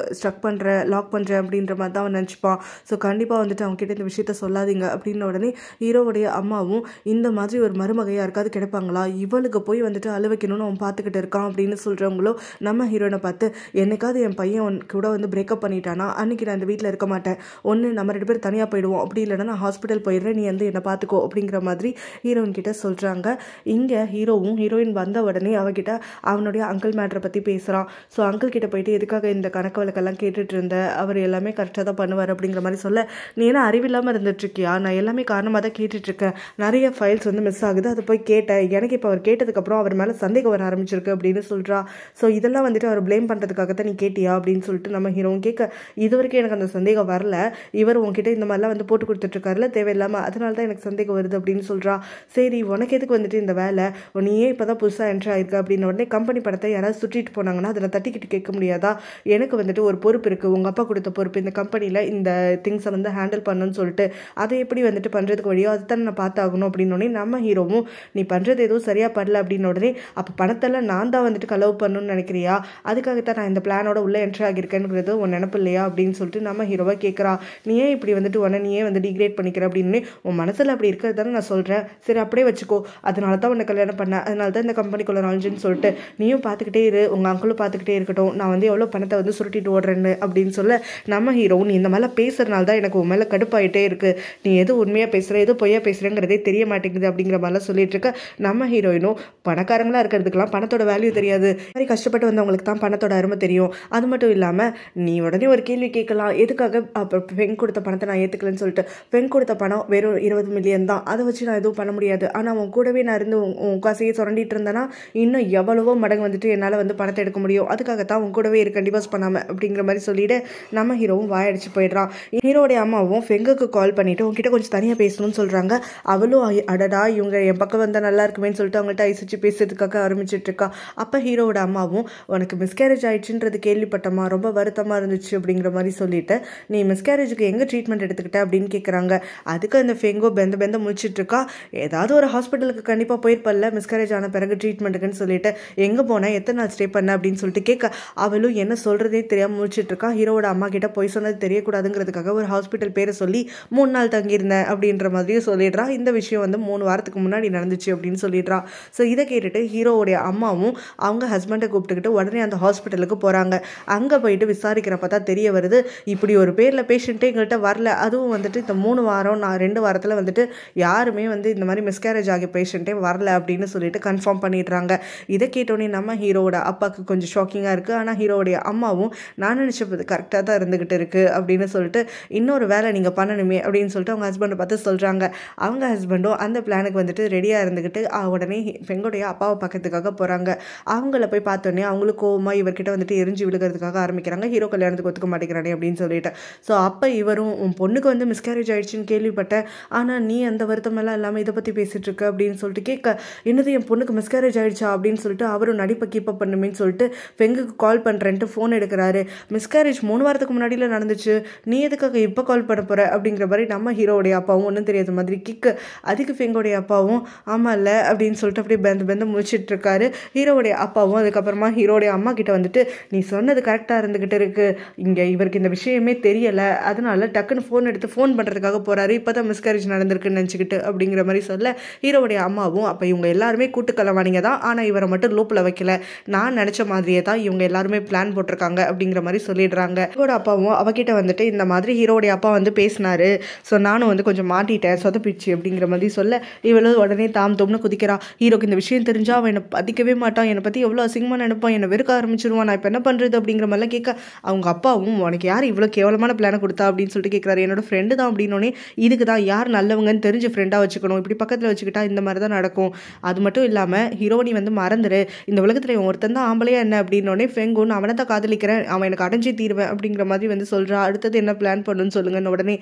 ஸ்ட்ரக் பண்ணுறேன் லாக் பண்ணுறேன் அப்படின்ற மாதிரி தான் அவன் நினச்சிப்பான். ஸோ கண்டிப்பாக வந்துட்டு அவன்கிட்ட இந்த விஷயத்த சொல்லாதீங்க அப்படின்ன உடனே ஹீரோவுடைய அம்மாவும் இந்த மாதிரி ஒரு மருமகையாக இருக்காது கிடைப்பாங்களா, இவளுக்கு போய் வந்துட்டு அழுவைக்கணும்னு அவன் பார்த்துக்கிட்டு இருக்கான் அப்படின்னு சொல்கிறவங்களோ நம்ம ஹீரோனை பார்த்து, என்னைக்காவது என் பையன் கூட வந்து பிரேக்கப் பண்ணிட்டானா அன்றைக்கி நான் இந்த வீட்டில் இருக்க மாட்டேன், ஒன்று நம்ம 2 பேர் தனியாக போயிடுவோம், அப்படி இல்லைன்னா நான் ஹாஸ்பிட்டல் போயிடுறேன், நீ வந்து என்னை பார்த்துக்கோ அப்படிங்கிற மாதிரி ஹீரோயின் கிட்ட சொல்கிறாங்க. இங்கே ஹீரோவும் ஹீரோயின் வந்த உடனே அவகிட்ட அவனுடைய அங்கிள் மேட்ரை பற்றி பேசுகிறான். ஸோ அங்கிள் கிட்ட போயிட்டு எதுக்காக இந்த கணக்கு வழக்கெல்லாம் கேட்டுட்டு இருந்த, அவர் எல்லாமே கரெக்டாக தான் பண்ணுவார் அப்படிங்கிற மாதிரி சொல்ல, நீ என்ன அறிவில்லாமல் இருந்துட்டுருக்கியா, நான் எல்லாமே காரணமாக தான் கேட்டுட்ருக்கேன், நிறைய ஃபைல்ஸ் வந்து மிஸ் ஆகுது, அதை போய் கேட்டேன், எனக்கு இப்போ அவர் கேட்டதுக்கப்புறம் அவர் மேலே சந்தேகம் வர ஆரம்பிச்சிருக்கு அப்படின்னு சொல்கிறா. ஸோ இதெல்லாம் வந்துட்டு அவர் ப்ளேம் பண்ணுறதுக்காக தான் நீ கேட்டியா அப்படின்னு சொல்லிட்டு நம்ம ஹீரோவும் கேட்க, இது வரைக்கும் எனக்கு அந்த சந்தேகம் வரல, இவர் உங்ககிட்ட இந்த மாதிரிலாம் வந்து போட்டு கொடுத்துட்ருக்காருல தேவையில்லாமல், அதனால தான் எனக்கு சந்தேகம் வருது அப்படின்னு சொல்கிறா. சரி உனக்கு எதுக்கு வந்துட்டு இந்த வேலை, நீயே இப்போ தான் புதுசாக என்ட்ரி ஆயிருக்கு அப்படின்ன உடனே கம்பெனி பணத்தை யாராவது சுட்டிட்டு போனாங்கன்னா அதில் தட்டிக்கிட்டு கேட்க முடியாதா, எனக்கு வந்துட்டு ஒரு பொறுப்பு இருக்குது, உங்கள் அப்பா கொடுத்த பொறுப்பு, இந்த கம்பெனியில் இந்த திங்ஸை வந்து ஹேண்டில் பண்ணணும்னு சொல்லிட்டு அதை எப்படி வந்துட்டு பண்ணுறதுக்கு வழியோ அதை தான் நான் பார்த்தாகணும் அப்படின்னோடனே நம்ம ஹீரோவும் நீ பண்ணுறது எதுவும் சரியாக பண்ணல அப்படின்ன உடனே, அப்போ பணத்தெல்லாம் நான் தான் வந்துட்டு களவு பண்ணணும்னு நினைக்கிறியா, அதுக்காகத்தான் நான் இந்த பிளானோட உள்ளே என்ட்ரி ஆகியிருக்கேன்றது உன் நினப்பு இல்லையா அப்படின்னு சொல்லிட்டு நம்ம ஹீரோவை கேட்குறா. நீ ஏன் இப்படி வந்துட்டு உன்னை நீயே வந்து டிகிரேட் பண்ணிக்கிற அப்படின்னு, உன் மனசில் அப்படி இருக்கிறது தானே நான் சொல்கிறேன், சரி அப்படியே வச்சுக்கோ, அதனால தான் உன்னை கல்யாணம் பண்ணேன், அதனால தான் இந்த கம்பெனிக்குள்ள நாலேஜுன்னு சொல்லிட்டு நீயும் பார்த்துக்கிட்டே இரு, உங்கள் அங்கிளும் பார்த்துக்கிட்டே இருக்கட்டும், நான் வந்து எவ்வளோ பணத்தை வந்து சுருட்டிட்டு ஓடுறேன்னு அப்படின்னு சொல்ல, நம்ம ஹீரோ நீ இந்த மாதிரிலாம் பேசுறதுனால தான் எனக்கு உன் மேலே கடுப்பாயிட்டே இருக்குது, நீ எது உண்மையாக பேசுகிற எது பொய்யா பேசுகிறேங்கிறதே தெரிய மாட்டேங்குது அப்படிங்கிற மாதிரிலாம் சொல்லிட்டு இருக்க. நம்ம ஹீரோயினும் பணக்காரங்களாக இருக்கிறதுக்கெல்லாம் பணத்தோட வேல்யூ தெரியாது, மாதிரி கஷ்டப்பட்டு வந்தவங்களுக்கு தான் பணத்தோட அருமை தெரியும், அது மட்டும் இல்லாமல் நீ உடனே ஒரு கேள்வி கேட்கலாம், எதுக்காக அப்போ பெண் கொடுத்த பணத்தை நான் ஏற்றுக்கலன்னு சொல்லிட்டு, பெண் கொடுத்த பணம் வெறும் 20 மில்லியன் தான், அதை வச்சு நான் எதுவும் பண்ண முடியாது, ஆனால் உன் கூடவே நான் இருந்து உன் காசையே சுரண்டிட்டு இருந்தேன்னா இன்னும் எவ்வளவோ மடங்கு வந்துட்டு என்னால் வந்து பணத்தை எடுக்க முடியும், அதுக்காகத்தான் உன் கூடவே இருக்க டிவோர்ஸ் பண்ணாமல் அப்படிங்கிற மாதிரி சொல்லிட்டு நம்ம ஹீரோவும் வாயடிச்சு போயிடுறான். ஹீரோடைய அம்மாவும் ஃபெங்குக்கு கால் பண்ணிவிட்டு உங்ககிட்ட கொஞ்சம் தனியாக பேசணும்னு சொல்கிறாங்க. அவளும் அடடா இவங்க என் பக்கம் வந்தால் நல்லா இருக்குமேன்னு சொல்லிட்டு அவங்கள்ட்ட ஐசிச்சு பேசுறதுக்காக ஆரம்பிச்சிட்டு இருக்கா. அப்போ ஹீரோவோட அம்மாவும் உனக்கு மிஸ்கேரேஜ் ஆயிடுச்சுன்றது கேள்விப்பட்டமா, ரொம்ப வருத்தமாக இருந்துச்சு அப்படிங்கிற மாதிரி சொல்லிட்டு, நீ மிஸ்கேரேஜுக்கு எங்கே ட்ரீட்மெண்ட் எடுத்துக்கிட்ட அப்படின்னு கேட்குறாங்க. அதுக்கு அந்த ஃபெங்கோ பெந்த முடிச்சிட்டு இருக்கா, ஏதாவது ஒரு ஹாஸ்பிட்டலுக்கு கண்டிப்பாக போயிருப்பல்ல மிஸ்கேரேஜ் ஆன பிறகு ட்ரீட்மெண்ட்டுக்குன்னு சொல்லிட்டு, எங்கே போனேன் எத்தனை நாள் ஸ்டே பண்ண அப்படின்னு சொல்லிட்டு கேட்க, அவளும் என்ன சொல்கிறதே தெரியாமல் முடிச்சிட்டு இருக்கா. ஹீரோவோட அம்மா கிட்ட போய் சொன்னது தெரியக்கூடாதுங்கிறதுக்காக ஒரு ஹாஸ்பிட்டல் பேரை சொல்லி 3 நாள் தங்கியிருந்தேன் அப்படின்ற மாதிரியும் சொல்லிடுறா. இந்த விஷயம் வந்து 3 வாரத்துக்கு முன்னாடி நடந்துச்சு அப்படின்னு சொல்லிடுறா. ஸோ இதை கேட்டுட்டு ஹீரோவுடைய அம்மாவும் அவங்க ஹஸ்பண்டை கூப்பிட்டுக்கிட்டு உடனே அந்த ஹாஸ்பிட்டலுக்கு போகிறாங்க. அங்கே போயிட்டு விசாரிக்கிறப்ப தான் தெரிய வருது, இப்படி ஒரு பேரில் பேஷண்ட்டே எங்கள்கிட்ட வரல, அதுவும் வந்துட்டு இந்த 3 வாரம் நான் 2 வாரத்தில் வந்துட்டு யாருமே வந்து இந்த மாதிரி மிஸ்கேரேஜ் ஆகிய பேஷண்ட்டே வரல அப்படின்னு சொல்லிட்டு கன்ஃபார்ம் பண்ணிடுறாங்க. இதை கேட்டோன்னே நம்ம ஹீரோவோட அப்பாவுக்கு கொஞ்சம் ஷாக்கிங்காக இருக்குது. ஆனால் ஹீரோவுடைய அம்மாவும் நான் நினச்சது கரெக்டாக தான் இருந்துக்கிட்டு இருக்குது அப்படின்னு சொல்லிட்டு, இன்னொரு வேலை நீங்கள் பண்ணணுமே அப்படின்னு சொல்லிட்டு அவங்க ஹஸ்பண்டை பார்த்து சொல்கிறாங்க. அவங்க ஹஸ்பண்டும் அந்த பிளானுக்கு வந்துட்டு ரெடியாக இருந்துக்கிட்டு உடனே பெண்களுடைய அப்பாவை பக்கத்துக்காக போகிறாங்க. அவங்கள போய் பார்த்தோன்னே அவங்களுக்கு கோவமாக இவர்கிட்ட வந்துட்டு எரிஞ்சு விழுகிறதுக்காக ஆரம்பிக்கிறாங்க. ஹீரோ கல்யாணத்துக்கு ஒத்துக்க மாட்டேங்கிறானே அப்படின்னு சொல்லிட்டு. ஸோ அப்போ இவரும் உன் பொண்ணுக்கு வந்து மிஸ்கேரேஜ் ஆயிடுச்சுன்னு கேள்விப்பட்டேன், ஆனால் நீ அந்த வருத்தமெல்லாம் இல்லாமல் இதை பற்றி பேசிகிட்டு இருக்க அப்படின்னு சொல்லிட்டு கேட்க, என்னது என் பொண்ணுக்கு மிஸ்கேரேஜ் ஆயிடுச்சா அப்படின்னு சொல்லிட்டு அவரும் நடிப்பை கீப்பப் பண்ணுமேன்னு சொல்லிட்டு பெங்குக்கு கால் பண்ணுறேன்ட்டு ஃபோன் எடுக்கிறாரு. மிஸ்கேரேஜ் 3 வாரத்துக்கு முன்னாடியில் நடந்துச்சு, நீ எதுக்காக இப்போ கால் பண்ண போகிற அப்படிங்கிற மாதிரி நம்ம ஹீரோடைய அப்பாவும் ஒன்றும் தெரியாத மாதிரி கிக்கு. அதுக்கு ஃபெங்கோடைய அப்பாவும் ஆமாம் இல்லை அப்படின்னு சொல்லிட்டு அப்படியே பெந்து முடிச்சிட்டு இருக்காரு. ஹீரோடைய அப்பாவும் அதுக்கப்புறமா ஹீரோடைய அம்மா கிட்ட வந்துட்டு, நீ சொன்னது கரெக்டாக இருந்துக்கிட்டு இருக்கு, இங்கே இவருக்கு இந்த விஷயமே தெரியலை, அதனால டக்குன்னு ஃபோன் எடுத்து ஃபோன் பண்ணுறதுக்காக போகிறாரு. இப்போ தான் மிஸ்கேரேஜ் நடந்திருக்குன்னு நினச்சிக்கிட்டு அப்படிங்கிற மாதிரி சொல்ல, ஹீரோவுடைய அம்மாவும் அப்போ இவங்க எல்லாருமே கூட்டுக்கலவானிங்க தான், ஆனால் இவரை மட்டும் லூப்பில் வைக்கல, நான் நினச்ச மாதிரியே தான் இவங்க எல்லாருமே பிளான் போட்டிருக்காங்க அப்படிங்கிற மாதிரி சொல்லிடுறாங்க. இவரோட அப்பாவும் அவகிட்ட வந்துட்டு இந்த மாதிரி ஹீரோடைய அப்பா வந்து பேசினாரு, ஸோ நானும் வந்து கொஞ்சம் மாட்டிட்டேன் சொதப்பிச்சு அப்படிங்கிற மாதிரி சொல்ல, இவளும் உடனே தாம் தோம்னு குதிக்கிறா. ஹீரோக்கு இந்த விஷயம் தெரிஞ்சால் அவன் என்னை பதிக்கவே மாட்டான், என்னை பற்றி எவ்வளோ அசிங்கமாக நினைப்பான், என்னை வெறுக்க ஆரம்பிச்சிருவான், நான் இப்போ என்ன பண்ணுறது அப்படிங்கிற மாதிரிலாம் கேட்க, அவங்க அப்பாவும் உனக்கு யார் இவ்வளோ கேவலமான பிளானை கொடுத்தா அப்படின்னு சொல்லிட்டு கேட்குறாரு. என்னோட ஃப்ரெண்டு தான் அப்படின்னோடனே, இதுக்கு தான் யார் நல்லவங்கன்னு தெரிஞ்சு ஃப்ரெண்டாக வச்சுக்கணும், இப்படி பக்கத்தில் வச்சுக்கிட்டா இந்த மாதிரி தான் நடக்கும். அது மட்டும் இல்லாமல் ஹீரோனி வந்து மறந்துரு, இந்த உலகத்தில் ஒருத்தன் தான் ஆம்பளையா என்ன அப்படின்னோடனே ஃபெங்குன் அவனை தான் காதலிக்கிறேன், அவன் எனக்கு அடைஞ்சே தீருவேன் அப்படிங்கிற மாதிரி வந்து சொல்கிறா. அடுத்தது என்ன பிளான் பண்ணுன்னு சொல்லுங்கன்னு உடனே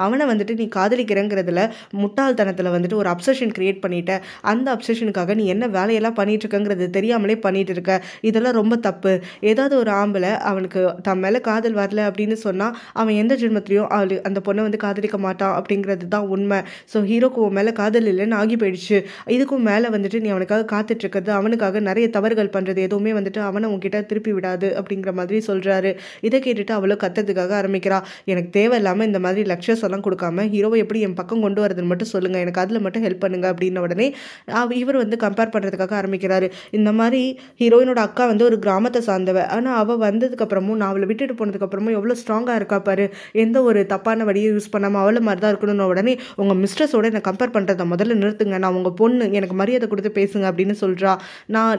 அவனை வந்துட்டு நீ காதலிக்கிறேங்கிறதுல முட்டாள்தனத்தில் வந்துட்டு ஒரு அப்சஷன் கிரியேட் பண்ணிட்ட, அந்த அப்சஷனுக்காக நீ என்ன வேலையெல்லாம் பண்ணிட்டு இருக்கங்கிறது தெரியாமலே பண்ணிட்டு இருக்க, இதெல்லாம் ரொம்ப தப்பு. ஏதாவது ஒரு ஆம்பளை அவனுக்கு தன் மேலே காதல் வரல அப்படின்னு சொன்னால் அவன் எந்த ஜென்மத்திலையும் அந்த பொண்ணை வந்து காதலிக்க மாட்டான் அப்படிங்கிறது தான் உண்மை. ஸோ ஹீரோக்கு உன் மேலே காதல் இல்லைன்னு ஆகி போயிடுச்சு, இதுக்கும் மேலே வந்துட்டு நீ அவனுக்காக காத்துட்டு இருக்கிறது, அவனுக்காக நிறைய தவறுகள் பண்ணுறது எதுவுமே வந்துட்டு அவனை உன்கிட்ட திருப்பி விடாது அப்படிங்கிற மாதிரி சொல்கிறாரு. இதை கேட்டுட்டு அவளோ கத்துறதுக்காக ஆரம்பிக்கிறா. எனக்கு தேவையில்லாமல் இந்த மாதிரி லெக்சர்ஸ் எல்லாம் கொடுக்காம ஹீரோவை எப்படி என் பக்கம் கொண்டு வரதுன்னு மட்டும் சொல்லுங்கள், எனக்கு அதில் மட்டும் ஹெல்ப் பண்ணுங்க அப்படின்ன உடனே இவர் வந்து கம்பேர் பண்ணுறதுக்காக ஆரம்பிக்கிறாரு. இந்த மாதிரி ஹீரோயினோட அக்கா வந்து ஒரு கிராமத்தை சார்ந்தவ, ஆனால் அவள் வந்ததுக்கப்புறமும் நான் அவளை விட்டுட்டு போனதுக்கப்புறமும் எவ்வளோ ஸ்ட்ராங்காக இருக்கா பாரு, எந்த ஒரு தப்பான வழியை யூஸ் பண்ணாமல் அவளை மாதிரி தான் இருக்கணும்னு உடனே உங்கள் மிஸ்ட்ரஸோட என்னை கம்பேர் பண்ணுறதை முதல்ல நிறுத்துங்க, நான் உங்கள் பொண்ணு, எனக்கு மரியாதை கொடுத்து பேசுங்க அப்படின்னு சொல்கிறா.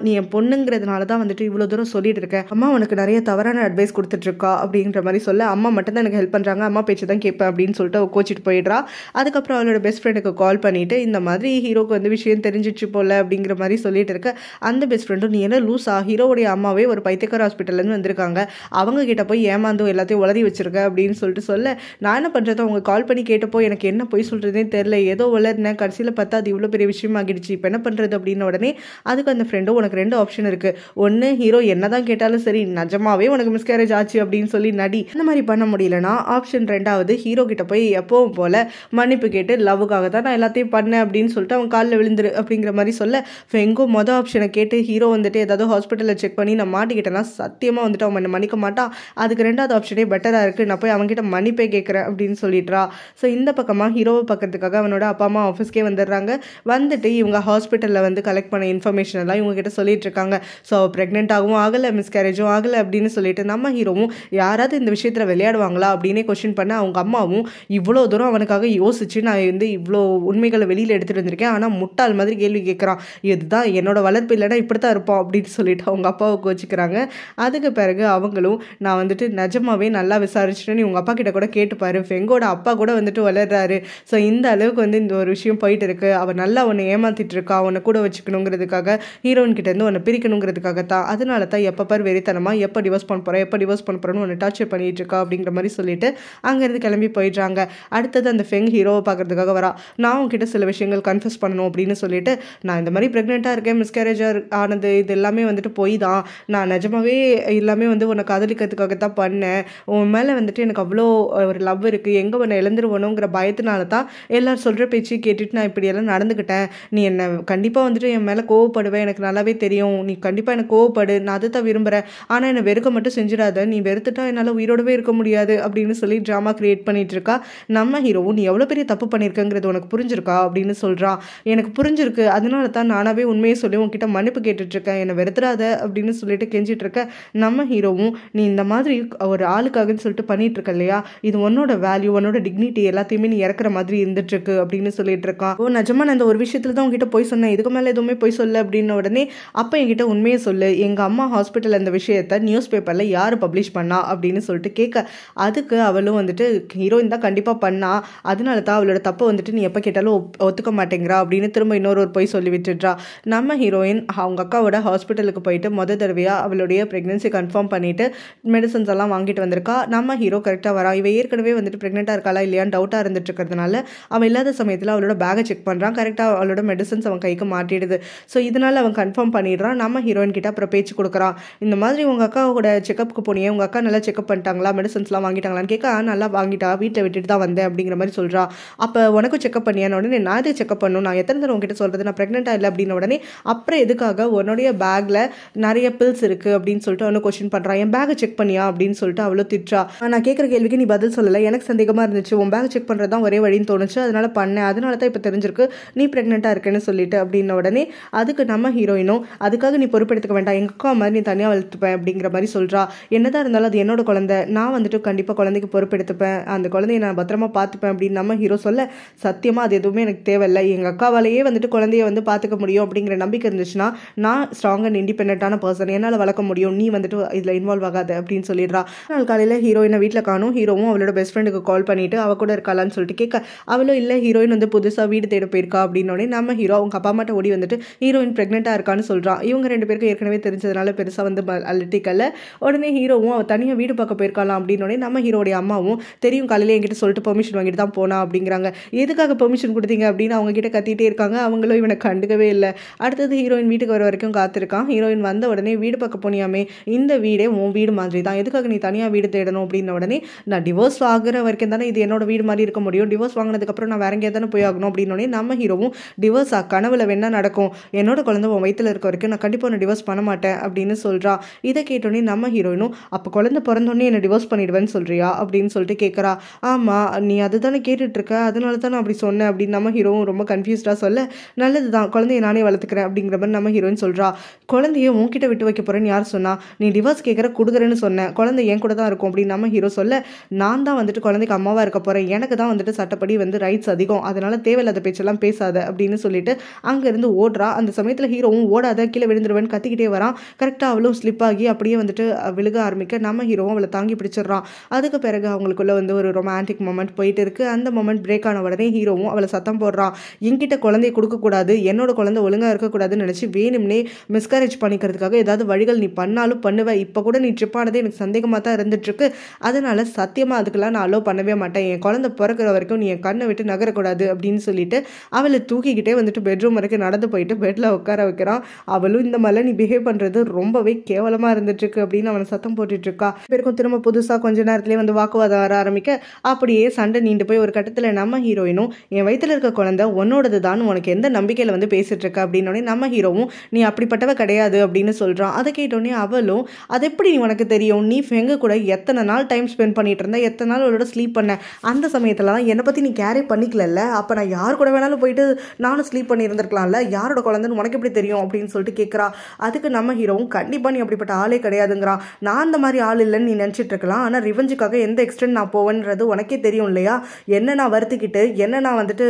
நீ என் பொண்ணுங்கிறதுனால தான் வந்துட்டு இவ்வளோ தூரம் சொல்லிட்டு இருக்கேன், அம்மா உனக்கு நிறைய தவறான அட்வைஸ் கொடுத்துட்ருக்கா அப்படின்ற மாதிரி சொல்ல, அம்மா மட்டும் தான் எனக்கு ஹெல்ப் பண்ணுறாங்க, அம்மா பேச்சு தான் கேட்பேன் அப்படின்னு சொல்லிட்டு அவள் கோச்சிட்டு போயிடுறா. அதுக்கப்புறம் அவளோட பெஸ்ட் ஃப்ரெண்டுக்கு கால் பண்ணிவிட்டு இந்த மாதிரி ஹீரோக்கு வந்து விஷயம் தெரிஞ்சிச்சு போல அப்படிங்கிற மாதிரி சொல்லிட்டு இருக்க, அந்த பெஸ்ட் ஃப்ரெண்டும் நீ என்ன லூஸா, ஹீரோவுடைய அம்மாவே ஒரு பைத்தியக்கார ஹாஸ்பிட்டல்லேருந்து வந்திருக்காங்க, அவங்க கிட்ட போய் ஏமாந்தும் எல்லாத்தையும் உளறி வச்சிருக்க அப்படின்னு சொல்லிட்டு சொல்ல, நான் என்ன பண்ணுறது, அவங்க கால் பண்ணி கேட்டப்போ எனக்கு என்ன போய் சொல்கிறதே தெரில, ஏதோ உளர்னேன், கடைசியில் பார்த்தா அது இவ்வளோ பெரிய விஷயம் ஆகிடுச்சு, இப்போ என்ன பண்ணுறது அப்படின்னு உடனே அதுக்கு அந்த ஃப்ரெண்டும் உனக்கு 2 ஆப்ஷன் இருக்குது, ஒன்று ஹீரோ என்ன தான் கேட்டாலும் சரி நிஜமாவே உனக்கு மிஸ்கேரேஜ் ஆச்சு அப்படின்னு சொல்லி நடி, அந்த மாதிரி பண்ண முடியலனா ஆப்ஷன் 2வது ஹீரோ கிட்ட போய் எப்பவும் போல மன்னிப்பு கேட்டு லவ்வுக்காக தான் நான் எல்லாத்தையும் பண்ணேன் அப்படின்னு சொல்லிட்டு அவன் காலில் விழுந்துரு அப்படிங்கிற மாதிரி சொல்ல, ஃபெங்கோ மொதல் ஆப்ஷனை கேட்டு ஹீரோ வந்துட்டு ஏதாவது ஹாஸ்பிட்டலில் செக் பண்ணி நான் மாட்டிக்கிட்டேன்னா சத்தியமாக வந்துட்டு அவன் என்னை மன்னிக்க மாட்டான், அதுக்கு 2வது ஆப்ஷனே பெட்டராக இருக்குது, நான் போய் அவன்கிட்ட மன்னிப்பே கேட்குறேன் அப்படின்னு சொல்லிடுறா. ஸோ இந்த பக்கமாக ஹீரோவை பார்க்கறதுக்காக அவனோட அப்பா அம்மா ஆஃபீஸ்க்கே வந்துடுறாங்க. வந்துட்டு இவங்க ஹாஸ்பிட்டலில் வந்து கலெக்ட் பண்ண இன்ஃபர்மேஷன் எல்லாம் இவங்க கிட்ட சொல்லிட்டு இருக்காங்க. ஸோ ப்ரெக்னென்ட்டாகவும் ஆகலை, மிஸ்கேரேஜும் ஆகலை அப்படின்னு சொல்லிட்டு நம்ம ஹீரோவும் யாராவது இந்த விஷயத்தில் விளையாடுவாங்களா அப்படின்னே கொஸ்டின் பண்ண, அவங்க அம்மாவும் இவ்வளோ தூரம் அவனுக்காக யோசிச்சு நான் வந்து இவ்வளோ உண்மைகளை வெளியில் எடுத்துகிட்டு வந்திருக்கேன், ஆனால் முட்டாள் மாதிரி கேள்வி கேட்குறான், இதுதான் என்னோட வளர்ப்பு இல்லைன்னா இப்படி தான் இருப்போம் அப்படின்னு சொல்லிட்டு அவங்க அப்பாவை கோச்சிக்கிறாங்க. அதுக்கு பிறகு அவங்களும் நான் வந்துட்டு நிஜமாவே நல்லா விசாரிச்சுட்டு உங்கள் அப்பா கிட்ட கூட கேட்டுப்பாரு, ஃபெங்கோட அப்பா கூட வந்துட்டு வளர்றாரு, ஸோ இந்த அளவுக்கு வந்து இந்த ஒரு விஷயம் போயிட்டு இருக்கு, அவன் நல்லா உன்னை ஏமாத்திட்டு இருக்கா, உன்னை கூட வச்சுக்கணுங்கிறதுக்காக, ஹீரோயின் கிட்ட இருந்து உன்னை பிரிக்கணுங்கிறதுக்காக தான், அதனால தான் எப்போ பார் வெறித்தனமா எப்போ டிவோர்ஸ் பண்ண போகிறேன்னு உன்னை டார்ச்சர் பண்ணிட்டு இருக்கா அப்படிங்கிற மாதிரி சொல்லிட்டு அங்கேருந்து கிளம்பி போயிடுறாங்க. அடுத்தது அந்த ஃபெங் ஹீரோவை பார்க்கறதுக்காக வரா. நான் உங்ககிட்ட சில விஷயங்கள் கன்ஃபஸ் பண்ணணும் அப்படின்னு சொல்லிட்டு, நான் இந்த மாதிரி ப்ரெக்னெண்ட்டாக இருக்கேன், மிஸ்கேரேஜாக ஆனது இது எல்லாமே வந்துட்டு போய் தான், நான் நிஜமாவே எல்லாமே வந்து உன்னை காதலிக்கிறதுக்காக தான் பண்ணேன், உன் மேலே வந்துட்டு எனக்கு அவ்வளோ ஒரு லவ் இருக்குது, எங்கே உன்னை இழந்துருவணுங்கிற பயத்தினால தான் எல்லாரும் சொல்கிற பேச்சு கேட்டுட்டு நான் இப்படியெல்லாம் நடந்துக்கிட்டேன், நீ என்னை கண்டிப்பாக வந்துட்டு என் மேலே கோவப்படுவேன், எனக்கு நல்லாவே தெரியும், நீ கண்டிப்பாக எனக்கு கோவப்படு, நான் அதை தான் விரும்புகிறேன், ஆனால் என்னை வெறுக்க மட்டும் செஞ்சிடாத, நீ வெறுத்துட்டா என்னால் உயிரோடவே இருக்க முடியாது அப்படின்னு சொல்லி ட்ராமா கிரியேட் பண்ணிட்டு இருக்கா. நம்ம ஹீரோவும் நீ எவ்வளோ பெரிய தப்பு பண்ணியிருக்கங்கிறது உனக்கு புரிஞ்சிருக்கா அப்படின்னு சொல்கிறான். எனக்கு புரிஞ்சிருக்கு, அதனால தான் நானாவே உண்மையை சொல்லி உன்கிட்ட மன்னிப்பு கேட்டுட்ருக்கேன், என்னை வெறுத்துறாத அப்படின்னு சொல்லிட்டு கெஞ்சிட்டு இருக்க. நம்ம ஹீரோவும் நீ இந்த மாதிரி ஒரு ஆளுக்காகன்னு சொல்லிட்டு பண்ணிட்டு இருக்க இல்லையா, இது உன்னோட வேல்யூ, உன்னோட டிக்னிட்டி எல்லாத்தையுமே நீ இறக்குற மாதிரி இருந்துட்டு இருக்கு அப்படின்னு சொல்லிட்டு இருக்கான். ஓ நிஜமா நான் இந்த ஒரு விஷயத்துல தான் உங்ககிட்ட போய் சொன்னேன், இதுக்கு மேலே எதுவுமே போய் சொல்ல அப்படின்னு உடனே அப்போ என்கிட்ட உண்மையை சொல்லு, எங்கள் அம்மா ஹாஸ்பிட்டலில் இந்த விஷயத்தை நியூஸ் பேப்பரில் யார் பப்ளிஷ் பண்ணா அப்படின்னு சொல்லிட்டு கேட்க, அதுக்கு அவளும் வந்துட்டு ஹீரோயின் தான் கண்டிப்பாக பண்ணா, அதனால தான் அவளோட தப்பை வந்துட்டு நீ எப்போ கேட்டாலும் ஒத்துக்க மாட்டேங்கிறா அப்படின்னு திரும்ப இன்னொரு போய் சொல்லி விட்டுடுறா. நம்ம ஹீரோயின் அவங்க அக்காவோட ஹாஸ்பிட்டலுக்கு போயிட்டு தடவையாக அவளுடைய ப்ரெக்னன்சி கன்ஃபார்ம் பண்ணிவிட்டு மெடிசன்ஸ் எல்லாம் வாங்கிட்டு வந்திருக்கா. நம்ம ஹீரோ கரெக்டாக வரா. இவ ஏற்கனவே வந்துட்டு ப்ரெக்னெண்ட்டாக இருக்காளா இல்லையான்னு டவுட்டாக இருந்துட்டு இருக்கிறதுனால அவன் இல்லாத சமயத்தில் அவளோட பேகை செக் பண்ணுறான். கரெக்டாக அவளோட மெடிசன்ஸ் அவன் கைக்கு மாட்டிடுது. ஸோ இதனால் அவன் கன்ஃபார்ம் பண்ணிடுறான். நம்ம ஹீரோயின் கிட்ட அப்புறம் பேச்சு கொடுக்குறான். இந்த மாதிரி உங்கள் அக்காவோட செக்கப்புக்கு போனியே, உங்கள் அக்கா நல்லா செக்அப் பண்ணிட்டாங்களா, மெடிசன்ஸ்லாம் வாங்கிட்டாங்களான்னு கேட்க, நல்லா வாங்கிட்டா, வீட்டில் விட்டுட்டு தான் வந்தேன் அப்படிங்கிற மாதிரி சொல்கிறா. அப்போ உனக்கும் செக்அப் பண்ணியான உடனே நான் இதை செக்அப் பண்ணணும், நான் எத்தனை தடவை உங்ககிட்ட சொல்கிறது, நான் ப்ரெக்னெண்ட்டாக இல்லை அப்படின்ன உடனே அப்புறம் எதுக்காக உன்னுடைய பேக்கில் நிறைய பில்ஸ் இருக்குது அப்படின்னு சொல்லிட்டு அவனு கொஸ்டின் பண்ணுறான். என் பேக்கை செக் பண்ணியா அப்படின்னு சொல்லிட்டு அவ்வளோ திட்டுறா. நான் கேட்குற கேள்விக்கு நீ பதில் சொல்லலை, எனக்கு சந்தேகமாக இருந்துச்சு, உன் பேக் செக் பண்ணுறது தான் ஒரே வழின்னு தோணுச்சு, அதனால பண்ணேன், அதனால தான் இப்போ தெரிஞ்சிருக்கு நீ ப்ரெக்னெண்ட்டாக இருக்கேன்னு சொல்லிட்டு அப்படின்ன உடனே அதுக்கு நம்ம ஹீரோயினும் அதுக்காக நீ பொறுப்பெடுத்துக்க வேண்டாம், எங்கள் அக்கா மாதிரி நீ தனியாக வளர்த்துப்பேன் அப்படிங்கிற மாதிரி சொல்கிறா. என்னதான் இருந்தாலும் அது என்னோட குழந்தை, நான் வந்துட்டு கண்டிப்பாக குழந்தைக்கு பொறுப்பெடுத்துப்பேன், அந்த குழந்தைய நான் பத்திரமா பார்த்துப்பேன் அப்படின்னு நம்ம ஹீரோ சொல்ல, சத்தியமாக அது எதுவுமே எனக்கு தேவையில்லை, எங்கள் அக்காவாலேயே வந்துட்டு குழந்தைய வந்து பார்த்துக்க முடியும் அப்படிங்கிற நம்பிக்கை இருந்துச்சுன்னா நான் ஸ்ட்ராங் அண்ட் இண்டிபெண்டான பர்சன், என்னால் வளர்க்க முடியும், நீ வந்துட்டு இதில் இன்வால்வ் ஆகாது அப்படின்னு சொல்லிடுறா. நாள் காலையில் ஹீரோயினை வீட்டில் காணும். ஹீரோவும் அவளோட பெஸ்ட் ஃப்ரெண்டுக்கு கால் பண்ணிட்டு அவ கூட இருக்காளான்னு சொல்லிட்டு கேட்க, அவளும் இல்லை ஹீரோயின் வந்து புதுசாக வீடு தேட போயிருக்கா அப்படின்னோடனே நம்ம ஹீரோ அவங்க அப்பா அம்மாட்ட ஓடி வந்துட்டு ஹீரோயின் ப்ரெக்னெண்ட்டாக இருக்கான்னு சொல்கிறான். இவங்க 2 பேருக்கு ஏற்கனவே தெரிஞ்சதுனால பெருசாக வந்து அலட்டிக்கல. உடனே ஹீரோவும் அவள் தனியாக வீடு பார்க்க போயிருக்கலாம் அப்படின்னோடனே நம்ம ஹீரோடைய அம்மாவும் தெரியும் காலையில் என்கிட்ட சொல்லிட்டு பெர்மிஷன் வாங்கிட்டு தான் போனா அப்படிங்கிறாங்க. எதுக்காக பெர்மிஷன் கொடுத்தீங்க அப்படின்னு அவங்க கிட்ட கத்திட்டே இருக்காங்க. அவங்களும் இவனை கண்டுக்கவே இல்லை. அடுத்தது ஹீரோயின் வீட்டுக்கு வர வரைக்கும் காத்திருக்கான். ஹீரோயின் வந்த உடனே வீடு பார்க்க போனியாமே, இந்த வீடே உன் வீடு மாதிரி தான், எதுக்காக நீ தனியாக வீடு தேடணும் அப்படின்ன உடனே நான் டிவோர்ஸ் ஆகிற வரைக்கும் தானே இது என்னோட வீடு மாதிரி இருக்க முடியும், டிவோர்ஸ் வாங்கினதுக்கப்புறம் நான் வேற எங்கேயா தானே போய் ஆகணும் அப்படின்னோடனே நம்ம ஹீரோவும் டிவோர்ஸ் கனவுல வேணா நடக்கும், என்னோட குழந்தை உன் வயிற்றுல இருக்க வரைக்கும் நான் கண்டிப்பாக ஒன்று டிவோர்ஸ் பண்ண மாட்டேன் அப்படின்னு சொல்கிறா. இதை கேட்டோடனே நம்ம ஹீரோயினும் அப்போ குழந்தை பிறந்தோடனே என்னை டிவோர்ஸ் பண்ணிடுவேன்னு சொல்கிறியா அப்படின்னு சொல்லிட்டு கேட்குறா. ஆமாம், நீ அதுதானே கேட்டுட்ருக்க, அதனால தான் நான் அப்படி சொன்னேன் அப்படின்னு நம்ம ஹீரோவும் ரொம்ப கன்ஃபியூஸ்டாக சொல்ல, நல்லது தான், குழந்தைய நானே வளர்த்துக்கிறேன் அப்படிங்கிற மாதிரி நம்ம ஹீரோயின் சொல்கிறா. குழந்தைய உன்கிட்ட விட்டு வைக்க போகிறேன்னு யார் சொன்னா, நீ டிவோர்ஸ் கேட்குற கொடுக்குறேன்னு சொன்னேன், குழந்தை என் கூட தான் இருக்கும் அப்படின்னு நம்ம ஹீரோ சொல்ல, நான் தான் வந்துட்டு குழந்தைக்கு அம்மாவாக இருக்க போகிறேன், எனக்கு தான் வந்துட்டு சட்டப்படி வந்து ரைட்ஸ் அதிகம், அதனால தேவையில்லாத பேச்செல்லாம் பேசாத அப்படின்னு சொல்லிட்டு அங்கேருந்து ஓடுறா. அந்த சமயத்தில் ஹீரோவும் ஓடாத கீழே விழுந்துருவேன்னு கத்திக்கிட்டே வரான். கரெக்டாக அவளும் ஸ்லிப் ஆகி அப்படியே வந்துட்டு விழுக ஆரம்பிக்க நம்ம ஹீரோவும் அவளை தாங்கி பிடிச்சிடுறான். அதுக்கு பிறகு அவங்களுக்குள்ள வந்து ஒரு ரொமான்டிக் மொமெண்ட் போயிட்டு இருக்கு. அந்த மொமெண்ட் பிரேக் ஆன உடனே ஹீரோவும் அவளை சத்தம் போடுறான், என்கிட்ட குழந்தைய கொடுக்கக்கூடாது, என்னோட குழந்தை ஒழுங்காக இருக்கக்கூடாதுன்னு நினச்சி வேணும்னே மிஸ்கரேஜ் பண்ணிக்கிறதுக்காக ஏதாவது வழிகள் நீ பண்ணாலும் பண்ணுவேன், இப்போ கூட நீ ட்ரிப் ஆனதே எனக்கு சந்தேகமாக தான் இருந்துட்டுருக்கு, அதனால சத்தியமாக அதுக்கெல்லாம் நான் அலோவ் பண்ணவே மாட்டேன், என் குழந்தை பிறக்கிற வரைக்கும் நீ என் கண்ணை விட்டு நகரக்கூடாது அப்படின்னு சொல்லிட்டு அவளை தூக்கிக்கிட்டே வந்துட்டு பெட்ரூம் வரைக்கும் நடந்து போயிட்டு பெட்டில் உட்கார வைக்கிறான். அவளும் இந்த மாதிரிலாம் நீ பிஹேவ் பண்ணுறது ரொம்பவே கேவலமாக இருந்துட்டுருக்கு அப்படின்னு அவனை சத்தம் போட்டுட்டு இருக்கா. பேருக்கும் திரும்ப புதுசாக கொஞ்ச நேரத்துலேயே வந்து வாக்குவாதம் வர ஆரம்பிக்க அப்படியே சண்டை நீண்டு போய் ஒரு கட்டத்தில் நம்ம ஹீரோயினும் என் வயிற்றில் இருக்க குழந்தை உன்னோடது தான், உனக்கு எந்த நம்பிக்கையில் வந்து பேசிட்டு இருக்க அப்படின்னோடனே நம்ம ஹீரோவும் நீ அப்படிப்பட்டவ கிடையாது அப்படின்னு சொல்கிறான். அதை கேட்டோடனே அவளும் அது எப்படி உனக்கு தெரியும், நீ ஃபெங்கு கூட எத்தனை நாள் டைம் ஸ்பெண்ட் பண்ணிட்டு இருந்த, எத்தனை நாள் அவளோட ஸ்லீப் பண்ண, அந்த சமயத்தில் தான் என்னை பற்றி நீ கேரே பண்ணிக்கல, அப்போ நான் யார் கூட வேணாலும் போயிட்டு நானும் ஸ்லீப் பண்ணி இருந்திருக்கலாம்ல, யாரோட குழந்தைன்னு உனக்கு எப்படி தெரியும் அப்படின்னு சொல்லிட்டு கேட்குறா. அதுக்கு நம்ம ஹீரோவும் கண்டிப்பாக நீ அப்படிப்பட்ட ஆளே கிடையாதுங்கிறான். நான் அந்த மாதிரி ஆள் இல்லைன்னு நீ நினச்சிட்டு இருக்கலாம், ஆனால் ரிவெஞ்சுக்காக எந்த எக்ஸ்டென்ட் நான் போவேன்றது உனக்கே தெரியும் இல்லையா, என்ன நான் வருத்திக்கிட்டு என்ன நான் வந்துட்டு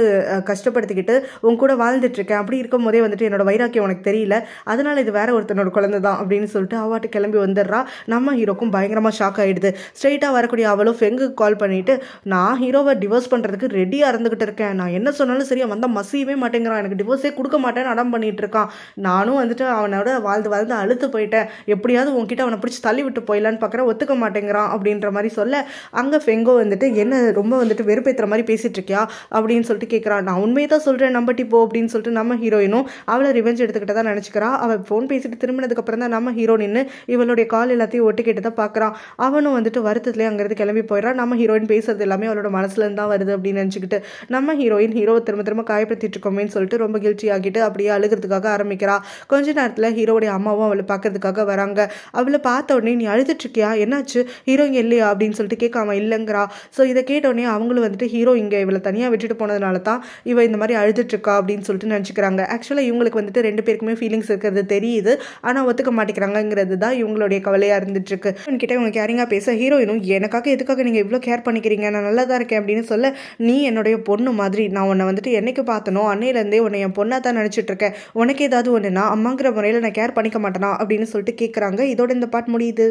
கஷ்டப்படுத்திக்கிட்டு உன் கூட வாழ்ந்துட்டு இருக்கேன், அப்படி இருக்கும் போதே வந்துட்டு என்னோட வைராக்கியம் உனக்கு தெரியல, அதனால இது வேற ஒருத்தனோட குழந்தை தான் அப்படின்னு சொல்லிட்டு அவாட்டு கிளம்பி வந்துடுறா. நம்ம ஹீரோக்கும் பயங்கரமாக ஷாக் ஆகிடுது. ஸ்ட்ரெயிட்டாக வரக்கூடிய அவளும் ஃபெங்குக்கு கால் பண்ணிட்டு நான் ஹீரோவை டிவோர்ஸ் பண்ணுறதுக்கு ரெடியாக இருந்துகிட்டு இருக்கேன், நான் என்ன சொன்னாலும் சரியா வந்தால் மசியவே மாட்டேங்கிறான், எனக்கு டிவோர்ஸே கொடுக்க மாட்டேன்னு அடம் பண்ணிட்டு இருக்கான், நானும் வந்துட்டு அவனோட வாழ்ந்து அழுத்து போயிட்டேன், எப்படியாவது உன்கிட்ட அவனை பிடிச்சி தள்ளி விட்டு போயிடலான்னு பார்க்குறேன், ஒத்துக்க மாட்டேங்கிறான் அப்படின்ற மாதிரி சொல்ல, அங்கே ஃபெங்கோ வந்துட்டு என்ன ரொம்ப வந்துட்டு வெறுப்பேற்றுற மாதிரி பேசிட்டு இருக்கியா அப்படின்னு சொல்லிட்டு கேட்குறான். நான் உண்மையை தான் சொல்கிறேன், நம்பட்டி போ அப்படின்னு சொல்லிட்டு நம்ம ஹீரோயினும் அவளை ரிவெஞ்ச் எடுத்துக்கிட்ட தான் நினச்சிக்கிறா. அவள் ஃபோன் பேசிட்டு திரும்பினதுக்கப்புறம் தான் நம்ம ஹீரோ நின்று இவளுடைய கால் எல்லாத்தையும் ஒட்டி கேட்டு தான் பார்க்குறான். அவனும் வந்துட்டு வருத்தத்துலேயே அங்கேருந்து கிளம்பி போயிடறான். நம்ம ஹீரோயின் பேசுறது எல்லாமே அவளோட மனசுலேருந்து தான் வருது அப்படின்னு நினச்சிக்கிட்டு நம்ம ஹீரோவை திரும்ப காயப்படுத்திட்டு இருக்கோமேன்னு சொல்லிட்டு ரொம்ப கில்ட்டி ஆகிட்டு அப்படியே அழுகிறதுக்காக ஆரம்பிக்கிறா. கொஞ்ச நேரத்தில் ஹீரோடைய அம்மாவும் அவளை பார்க்கறதுக்காக வராங்க. அவளை பார்த்த உடனே நீ அழுதுட்டு இருக்கியா, என்னாச்சு, ஹீரோ இங்கே இல்லையா அப்படின்னு சொல்லிட்டு கேட்காம இல்லைங்கிறா. ஸோ இதை கேட்டோடனே அவங்களும் வந்துட்டு ஹீரோ இங்கே இவளை தனியாக விட்டுட்டு போனதுனால தான் இவ இந்த மாதிரி அழுதுட்டு இருக்கா அப்படின்னு சொல்லிட்டு நினச்சிக்கிறாங்க. ஆக்சுவலாக இவங்களுக்கு வந்துட்டு 2 பேருக்குமே ஃபீலிங்ஸ் இருக்கிறது தெரியுது, ஆனால் ஒத்துக்க மாட்டேங்கிறாங்கிறது தான் இவங்களுடைய கவலையாக இருந்துட்டு இருக்கு. கிட்ட இவங்க கேரிங்காக பேச ஹீரோயினும் எனக்காக எதுக்காக நீங்கள் இவ்வளோ கேர் பண்ணிக்கிறீங்க, நான் நல்லா தான் இருக்கேன் அப்படின்னு சொல்ல, நீ என்னுடைய பொண்ணு மாதிரி, நான் உன்னை வந்துட்டு என்னைக்கு பார்த்தனோ அன்னையிலேருந்தே உன்னை என் பொண்ணாக தான் நினச்சிட்டு இருக்கேன், உனக்கு ஏதாவது ஒன்றுனா அம்மாங்கிற முறையில் நான் கேர் பண்ணிக்க மாட்டேனா அப்படின்னு சொல்லிட்டு கேட்குறாங்க. இதோட இந்த பாட்டு முடியுது.